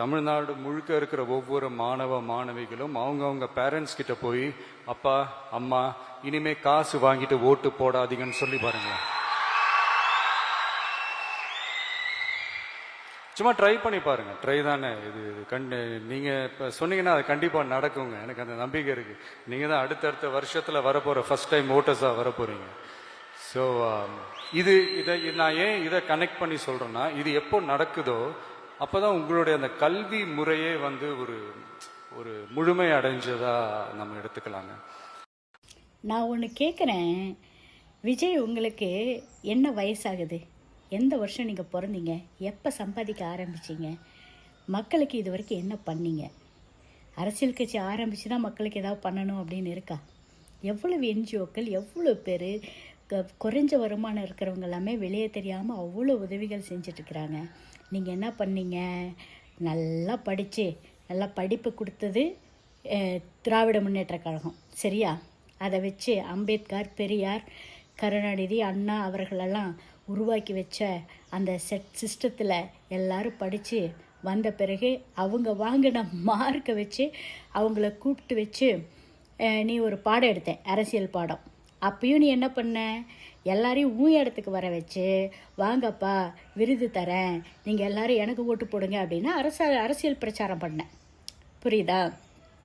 தமிழ்நாடு முழுக்க இருக்கிற ஒவ்வொரு மாணவ மாணவிகளும் அவங்கவுங்க பேரண்ட்ஸ் கிட்ட போய் அப்பா அம்மா இனிமே காசு வாங்கிட்டு ஓட்டு போடாதீங்கன்னு சொல்லி பாருங்களேன். சும்மா ட்ரை பண்ணி பாருங்க. ட்ரை தானே இது. நீங்க இப்ப சொன்னீங்கன்னா அது கண்டிப்பா நடக்குங்க. எனக்கு அந்த நம்பிக்கை இருக்கு. நீங்க தான் அடுத்தடுத்த வருஷத்துல வரப்போற ஃபர்ஸ்ட் டைம் ஓட்டர்ஸா வரப்போறீங்க. ஸோ இதை நான் ஏன் இதை கனெக்ட் பண்ணி சொல்றேன்னா, இது எப்போ நடக்குதோ அப்போதான் உங்களுடைய அந்த கல்வி முறையே வந்து ஒரு ஒரு முழுமை அடைஞ்சதா நம்ம எடுத்துக்கலாங்க. நான் ஒன்று கேட்குறேன் விஜய், உங்களுக்கு என்ன வயசாகுது? எந்த வருஷம் நீங்கள் பிறந்தீங்க? எப்போ சம்பாதிக்க ஆரம்பிச்சிங்க? மக்களுக்கு இது வரைக்கும் என்ன பண்ணீங்க? அரசியல் கட்சி ஆரம்பித்து தான் மக்களுக்கு ஏதாவது பண்ணணும் அப்படின்னு இருக்கா? எவ்வளவு என்ஜிஓக்கள், எவ்வளோ பேர் குறைஞ்ச வருமானம் இருக்கிறவங்க எல்லாமே வெளியே தெரியாமல் அவ்வளோ உதவிகள் செஞ்சிட்ருக்குறாங்க. நீங்கள் என்ன பண்ணீங்க? நல்லா படித்து நல்லா படிப்பு கொடுத்தது திராவிட முன்னேற்ற கழகம், சரியா? அதை வச்சு அம்பேத்கர், பெரியார், கருணாநிதி, அண்ணா அவர்களெல்லாம் உருவாக்கி வச்ச அந்த சிஸ்டத்தில் எல்லோரும் படித்து வந்த பிறகு அவங்க வாங்கின மார்க்கை வச்சு அவங்கள கூப்பிட்டு வச்சு நீ ஒரு பாடம் எடுத்தேன், அரசியல் பாடம். அப்பயும் நீ என்ன பண்ண? எல்லாரையும் இடத்துக்கு வர வச்சு வாங்கப்பா விருது தரேன், நீங்கள் எல்லோரும் எனக்கு ஓட்டு போடுங்க அப்படின்னு அரசியல் பிரச்சாரம் பண்ணேன். புரியுதா?